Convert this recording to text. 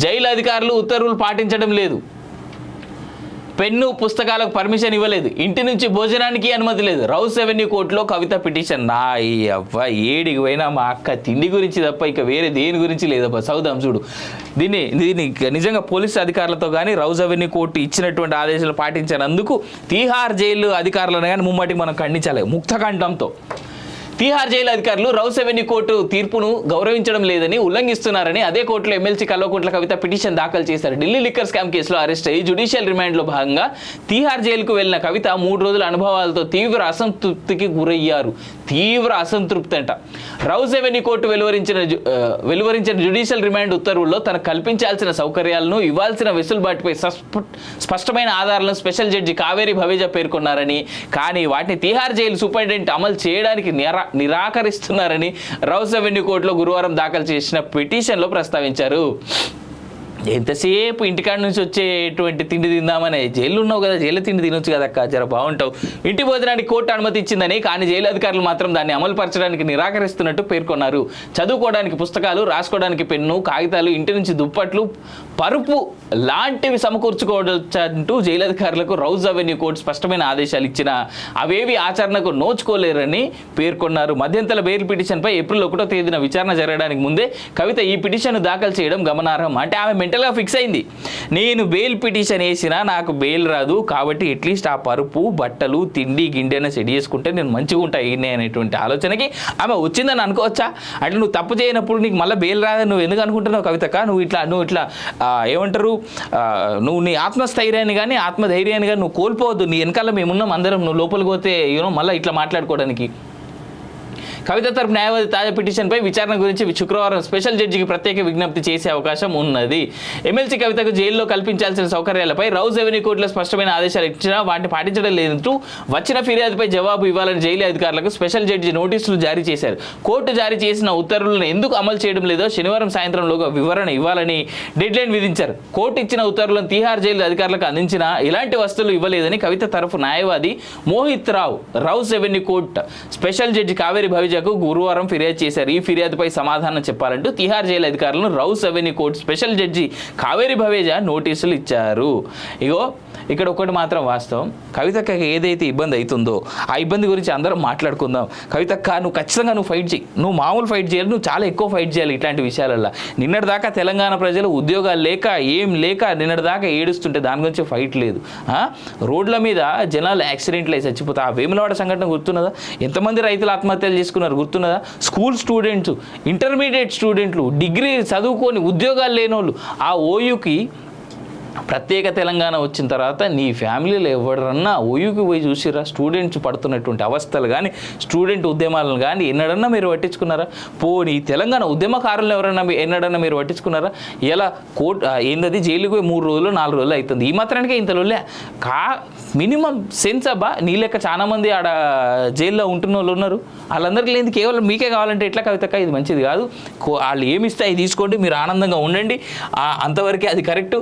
Jail అధికారులు ఉత్తర్వులు పాటించడం లేదు, పెన్ను పుస్తకాలకు పర్మిషన్ ఇవ్వలేదు, ఇంటి నుంచి భోజనానికి అనుమతి లేదు. రౌస్ రెవెన్యూ కోర్టులో కవిత పిటిషన్. నా అవ్వ ఏడికి పోయినా మా అక్క తిండి గురించి తప్ప ఇక వేరే దేని గురించి లేదబ్బా. సౌదాం చూడు దీన్ని నిజంగా పోలీసు అధికారులతో కానీ రౌస్ రెవెన్యూ కోర్టు ఇచ్చినటువంటి ఆదేశాలు పాటించినందుకు తీహార్ జైలు అధికారులను కానీ ముమ్మటికి మనం ఖండించాలి ముక్తకంఠంతో. తీహార్ జైలు అధికారులు రౌస్ రెవెన్యూ కోర్టు తీర్పును గౌరవించడం లేదని ఉల్లంఘిస్తున్నారని అదే కోర్టులో ఎమ్మెల్సీ కల్వకుంట్ల కవిత పిటిషన్ దాఖలు చేశారు. ఢిల్లీ లిక్కర్ స్కామ్ కేసులో అరెస్ట్ అయ్యి జ్యుడిషియల్ రిమాండ్లో భాగంగా తీహార్ జైలుకు వెళ్లిన కవిత 3 రోజుల అనుభవాలతో తీవ్ర అసంతృప్తికి గురయ్యారు. తీవ్ర అసంతృప్తి అంట. రౌస్ రెవెన్యూ కోర్టు వెలువరించిన జ్యుడిషియల్ రిమాండ్ ఉత్తర్వుల్లో తనకు కల్పించాల్సిన సౌకర్యాలను ఇవ్వాల్సిన వెసులుబాటుపై స్పష్టమైన ఆధారాలను స్పెషల్ జడ్జి కావేరి భవేజా పేర్కొన్నారని, కానీ వాటిని తీహార్ జైలు సూపరింటెండెంట్ అమలు చేయడానికి నిరాకరిస్తున్నారని రౌస్ రెవెన్యూ కోర్టులో గురువారం దాఖలు చేసిన పిటిషన్లో ప్రస్తావించారు. ఎంతసేపు ఇంటికాడ నుంచి వచ్చేటువంటి తిండి తిందామని జైలు ఉన్నావు కదా, జైలు తిండి తినొచ్చు కదా అక్క, జర బాగుంటావు. ఇంటి భోజనానికి కోర్టు అనుమతి ఇచ్చిందని, కానీ జైలు అధికారులు మాత్రం దాన్ని అమలు పరచడానికి నిరాకరిస్తున్నట్టు పేర్కొన్నారు. చదువుకోవడానికి పుస్తకాలు, రాసుకోవడానికి పెన్ను, కాగితాలు, ఇంటి నుంచి దుప్పట్లు, పరుపు లాంటివి సమకూర్చుకోవచ్చంటూ జైలు అధికారులకు రౌస్ రెవెన్యూ కోర్టు స్పష్టమైన ఆదేశాలు ఇచ్చినా అవేవి ఆచరణకు నోచుకోలేరని పేర్కొన్నారు. మధ్యంతర బెయిల్ పిటిషన్పై ఏప్రిల్ 1వ తేదీన విచారణ జరగడానికి ముందే కవిత ఈ పిటిషన్ దాఖలు చేయడం గమనార్హం. అంటే ఆమె మెంటల్గా ఫిక్స్ అయింది, నేను బెయిల్ పిటిషన్ వేసినా నాకు బెయిల్ రాదు కాబట్టి అట్లీస్ట్ ఆ పరుపు, బట్టలు, తిండి గిండెన సెట్ చేసుకుంటే నేను మంచిగా ఉంటాయి అనేటువంటి ఆలోచనకి ఆమె వచ్చిందని అనుకోవచ్చా? అంటే నువ్వు తప్పు చేయనప్పుడు నీకు మళ్ళీ బెయిల్ రాదని నువ్వు ఎందుకు అనుకుంటున్నావు కవితక్క? నువ్వు ఇట్లా ఏమంటారు, నువ్వు నీ ఆత్మస్థైర్యాన్ని కానీ ఆత్మధైర్యాన్ని కానీ నువ్వు కోల్పోవద్దు. నీ వెనకాల మేమున్నాం అందరం, నువ్వు లోపలికి పోతే మళ్ళీ ఇట్లా మాట్లాడుకోవడానికి. కవిత తరపు న్యాయవాది తాజా పిటిషన్పై విచారణ గురించి శుక్రవారం స్పెషల్ జడ్జికి ప్రత్యేక విజ్ఞప్తి చేసే అవకాశం ఉన్నది. ఎమ్మెల్సీ కవితకు జైల్లో కల్పించాల్సిన సౌకర్యాలపై రౌస్ రెవెన్యూ కోర్టులో స్పష్టమైన ఆదేశాలు ఇచ్చినా వాటిని పాటించడం లేదంటూ వచ్చిన ఫిర్యాదుపై జవాబు ఇవ్వాలని జైలు అధికారులకు స్పెషల్ జడ్జి నోటీసులు జారీ చేశారు. కోర్టు జారీ చేసిన ఉత్తర్వులను ఎందుకు అమలు చేయడం లేదో శనివారం సాయంత్రంలోగా వివరణ ఇవ్వాలని డెడ్లైన్ విధించారు. కోర్టు ఇచ్చిన ఉత్తర్వులను తీహార్ జైలు అధికారులకు అందించినా ఎలాంటి వస్తువులు ఇవ్వలేదని కవిత తరఫు న్యాయవాది Mohit Rao Rouse revenue court special judge Kaveri Baweja గురువారం ఫిర్యాదు చేశారు. ఈ ఫిర్యాదుపై సమాధానం చెప్పాలంటూ తీహార్ జైలు అధికారులను Rouse revenue court special judge Kaveri Baweja నోటీసులు ఇచ్చారు. ఇక్కడ ఒకటి మాత్రం వాస్తవం, కవితక్క ఏదైతే ఇబ్బంది అవుతుందో ఆ ఇబ్బంది గురించి అందరం మాట్లాడుకుందాం. కవితక్క నువ్వు ఖచ్చితంగా నువ్వు ఫైట్ చేయి, నువ్వు మామూలు ఫైట్ చేయాలి, నువ్వు చాలా ఎక్కువ ఫైట్ చేయాలి ఇట్లాంటి విషయాలల్లో. నిన్నటిదాకా తెలంగాణ ప్రజలు ఉద్యోగాలు లేక ఏం లేక నిన్నటిదాకా ఏడుస్తుంటే దాని గురించి ఫైట్ లేదు. రోడ్ల మీద జనాలు యాక్సిడెంట్లు అయి చచ్చిపోతా. ఆ వేములవాడ సంఘటన గుర్తున్నదా? ఎంతమంది రైతులు ఆత్మహత్యలు చేసుకున్నారు గుర్తున్నదా? స్కూల్ స్టూడెంట్స్, ఇంటర్మీడియట్ స్టూడెంట్లు, డిగ్రీ చదువుకొని ఉద్యోగాలు లేనోళ్ళు. ఆ ఓయూకి ప్రత్యేక తెలంగాణ వచ్చిన తర్వాత నీ ఫ్యామిలీలో ఎవరన్నా ఓయూకి పోయి చూసిరా? స్టూడెంట్స్ పడుతున్నటువంటి అవస్థలు కానీ స్టూడెంట్ ఉద్యమాలను కానీ ఎన్నడన్నా మీరు పట్టించుకున్నారా? పోనీ తెలంగాణ ఉద్యమకారులను ఎవరన్నా ఎన్నడన్నా మీరు పట్టించుకున్నారా? ఇలా ఏందది జైలుకు 3 రోజులు 4 రోజులు అవుతుంది. ఈ మాత్రానికే ఇంతలోలే మినిమం సెన్స్ అబ్బా. నీ లెక్క చాలా మంది ఆడ జైల్లో ఉంటున్న వాళ్ళు ఉన్నారు. వాళ్ళందరికీ లేదు, కేవలం మీకే కావాలంటే ఎట్లా కవితక్క? ఇది మంచిది కాదు. వాళ్ళు ఏమిస్తే అది తీసుకోండి, మీరు ఆనందంగా ఉండండి, అంతవరకే అది కరెక్టు.